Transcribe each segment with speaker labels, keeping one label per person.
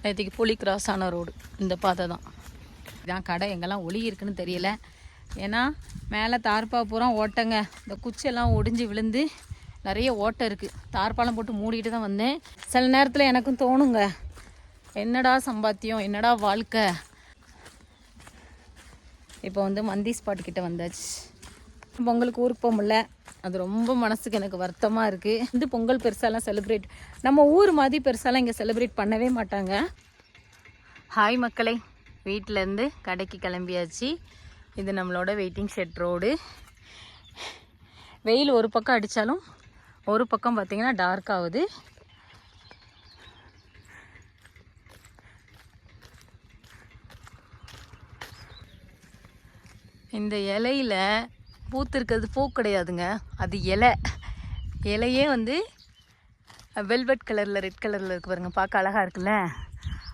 Speaker 1: நேற்றுக்கு புலி கிராஸ் ஆன ரோடு இந்த பாதை தான். இதான் கடை எங்கெல்லாம் ஒளி இருக்குன்னு தெரியல. ஏன்னா மேலே தார்பா பூரா ஓட்டைங்க. இந்த குச்செல்லாம் ஒடிஞ்சு விழுந்து நிறைய ஓட்டை இருக்குது. தார்பாலம் போட்டு மூடிட்டு தான் வந்தேன். சில நேரத்தில் எனக்கும் தோணுங்க, என்னடா சம்பாத்தியம், என்னடா வாழ்க்கை. இப்போ வந்து மந்தி ஸ்பாட் கிட்ட வந்தாச்சு. பொங்கலுக்கு ஊருக்கு போக முடியல. அது ரொம்ப மனசுக்கு எனக்கு வருத்தமாக இருக்குது. வந்து பொங்கல் பெருசாலாம் செலிப்ரேட் நம்ம ஊர் மாதிரி பெருசாலாம் இங்கே செலிப்ரேட் பண்ணவே மாட்டாங்க. ஹாய் மக்களே, வீட்டிலேருந்து கடைக்கு கிளம்பியாச்சு. இது நம்மளோட வெயிட்டிங் ஷெட் ரோடு. வெயில் ஒரு பக்கம் அடித்தாலும் ஒரு பக்கம் பார்த்திங்கன்னா டார்க் ஆகுது. இந்த இலையில் பூத்திருக்கிறது பூ கிடையாதுங்க, அது இலையே வந்து வெல்வெட் கலரில் ரெட் கலரில் இருக்கு பாருங்க, பார்க்க அழகாக இருக்குல்ல.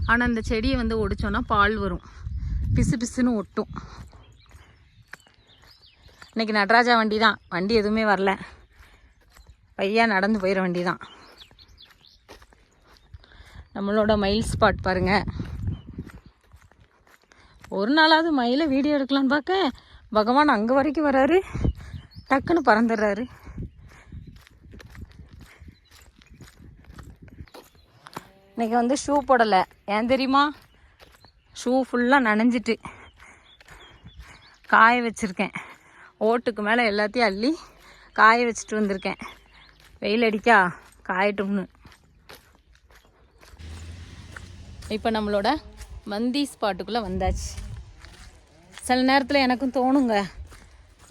Speaker 1: ஆனால் இந்த செடியை வந்து ஒடிச்சோன்னா பால் வரும், பிசு பிசுன்னு ஒட்டும். இன்றைக்கி நடராஜா வண்டி தான், வண்டி எதுவுமே வரல, பையா நடந்து போயிட வண்டி தான். நம்மளோட மயில் ஸ்பாட் பாருங்கள். ஒரு நாளாவது மயிலை வீடியோ எடுக்கலான்னு பார்க்க பகவான் அங்கே வரைக்கும் வராரு, டக்குன்னு பறந்துடுறாரு. இன்றைக்கி வந்து ஷூ போடலை, ஏன் தெரியுமா? ஷூ ஃபுல்லாக நனைஞ்சிட்டு காய வச்சுருக்கேன். ஓட்டுக்கு மேலே எல்லாத்தையும் அள்ளி காய வச்சுட்டு வந்திருக்கேன். வெயில் அடிக்கா காயட்டும்னு. இப்போ நம்மளோட மந்தி ஸ்பாட்டுக்குள்ளே வந்தாச்சு. சில நேரத்தில் எனக்கும் தோணுங்க,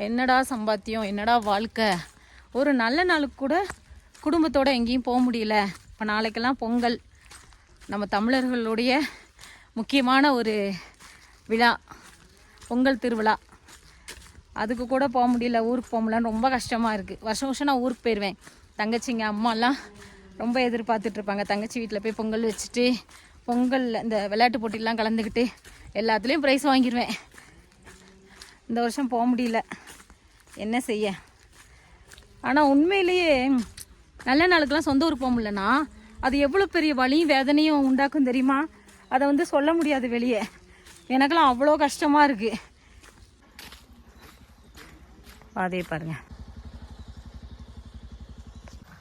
Speaker 1: என்னடா சம்பாத்தியம், என்னடா வாழ்க்கை. ஒரு நல்ல நாளுக்கு கூட குடும்பத்தோடு எங்கேயும் போக முடியல. இப்போ நாளைக்கெல்லாம் பொங்கல், நம்ம தமிழர்களுடைய முக்கியமான ஒரு விழா, பொங்கல் திருவிழா. அதுக்கு கூட போக முடியல, ஊருக்கு போக முடியலன்னு ரொம்ப கஷ்டமாக இருக்குது. வருஷம் வருஷம் நான் ஊருக்கு போயிடுவேன். தங்கச்சிங்க அம்மாலாம் ரொம்ப எதிர்பார்த்துட்ருப்பாங்க. தங்கச்சி வீட்டில் போய் பொங்கல் வச்சுட்டு, பொங்கலில் இந்த விளையாட்டு போட்டிலாம் கலந்துக்கிட்டு எல்லாத்துலேயும் ப்ரைஸ் வாங்கிடுவேன். இந்த வருஷம் போக முடியல, என்ன செய்ய. ஆனால் உண்மையிலேயே நல்ல நாளுக்கெல்லாம் சொந்த ஊருக்கு போக முடியலன்னா அது எவ்வளோ பெரிய வலியும் வேதனையும் உண்டாக்கும் தெரியுமா? அதை வந்து சொல்ல முடியாது வெளியே. எனக்கெல்லாம் அவ்வளோ கஷ்டமாக இருக்குது. அதே பாருங்கள்,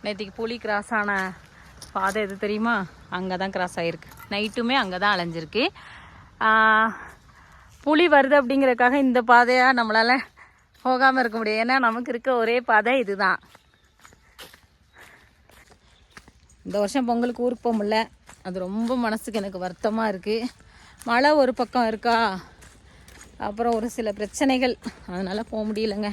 Speaker 1: நேற்றுக்கு புலி கிராஸ் ஆன பாதை எது தெரியுமா? அங்கே தான் கிராஸ் ஆகிருக்கு. நைட்டுமே அங்கே தான் அலைஞ்சிருக்கு. புலி வருது அப்படிங்கிறதுக்காக இந்த பாதையாக நம்மளால் போகாமல் இருக்க முடியும். ஏன்னா நமக்கு இருக்க ஒரே பாதை இது தான். இந்த வருஷம் பொங்கலுக்கு ஊருக்கு போக முடியல. அது ரொம்ப மனசுக்கு எனக்கு வருத்தமாக இருக்குது. மழை ஒரு பக்கம் இருக்கா, அப்புறம் ஒரு சில பிரச்சனைகள், அதனால் போக முடியலைங்க.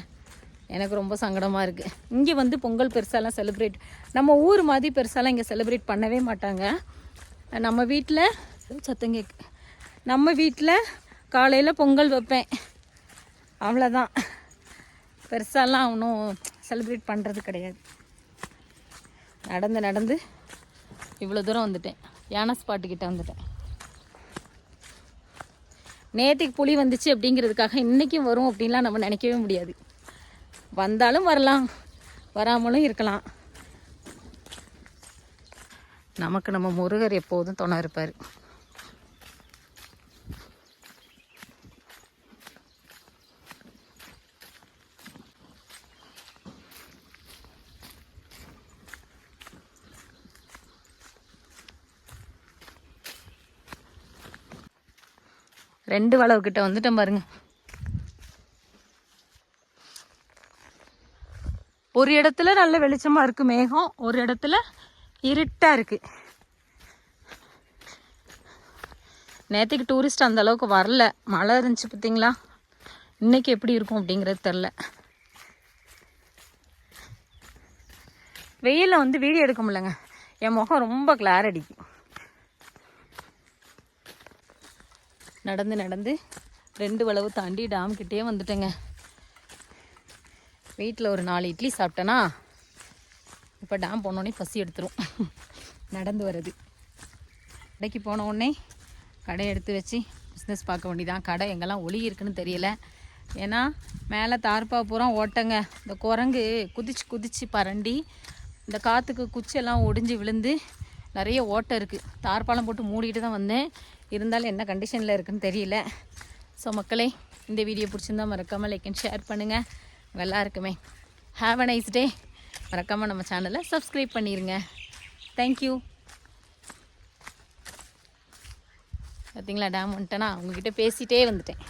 Speaker 1: எனக்கு ரொம்ப சங்கடமாக இருக்குது. இங்கே வந்து பொங்கல் பெருசாலாம் செலிப்ரேட் நம்ம ஊர் மாதிரி பெருசாலாம் இங்கே செலிப்ரேட் பண்ணவே மாட்டாங்க. நம்ம வீட்டில் சத்தங்க, நம்ம வீட்டில் காலையில் பொங்கல் வைப்பேன், அவ்வளோதான். பெருசாலாம் ஒன்றும் செலிப்ரேட் பண்ணுறது கிடையாது. நடந்து இவ்வளோ தூரம் வந்துட்டேன். யானை ஸ்பாட்டுக்கிட்ட வந்துட்டேன். நேற்றுக்கு புலி வந்துச்சு அப்படிங்கிறதுக்காக இன்றைக்கும் வரும் அப்படின்லாம் நம்ம நினைக்கவே முடியாது. வந்தாலும் வரலாம், வராமலும் இருக்கலாம். நமக்கு நம்ம முருகர் எப்போதும் துணை இருப்பார். ரெண்டு வளவு கிட்ட வந்துட்டேன் பாருங்க. ஒரு இடத்துல நல்ல வெளிச்சமாக இருக்குது மேகம், ஒரு இடத்துல இருட்டாக இருக்குது. நேற்றுக்கு டூரிஸ்ட் அந்த அளவுக்கு வரல, மழை இருந்துச்சு பார்த்தீங்களா. இன்றைக்கி எப்படி இருக்கும் அப்படிங்கிறது தெரில. வெயிலில் வந்து வீடியோ எடுக்க முடியலங்க, என் முகம் ரொம்ப கிளார் அடிக்கும். நடந்து ரெண்டு வளவு தாண்டி டாம் கிட்டே வந்துட்டேங்க. வீட்டில் ஒரு 4 இட்லி சாப்பிட்டேன்னா இப்போ டாம் போனோடனே பசி எடுத்துரும். நடந்து வருது. கடைக்கு போன உடனே கடை எடுத்து வச்சு பிஸ்னஸ் பார்க்க வேண்டியதான். கடை எங்கெல்லாம் ஒளி இருக்குன்னு தெரியல. ஏன்னா மேலே தார்பா பூரா ஓட்டங்க. இந்த குரங்கு குதிச்சு பரண்டி இந்த காற்றுக்கு குச்செல்லாம் ஒடிஞ்சு விழுந்து நிறைய ஓட்டை இருக்குது. தார்பாலம் போட்டு மூடிட்டு தான் வந்தேன். இருந்தாலும் என்ன கண்டிஷனில் இருக்குதுன்னு தெரியல. ஸோ மக்களே, இந்த வீடியோ பிடிச்சிருந்தா மறக்காமல் லைக் அண்ட் ஷேர் பண்ணுங்கள். நல்லா இருக்குமே. Have a nice day. மறக்காமல் நம்ம சேனலை சப்ஸ்கிரைப் பண்ணிடுங்க. தேங்க்யூ. பார்த்தீங்களா, டேம் வந்துட்டேன்னா உங்ககிட்ட பேசிகிட்டே வந்துட்டேன்.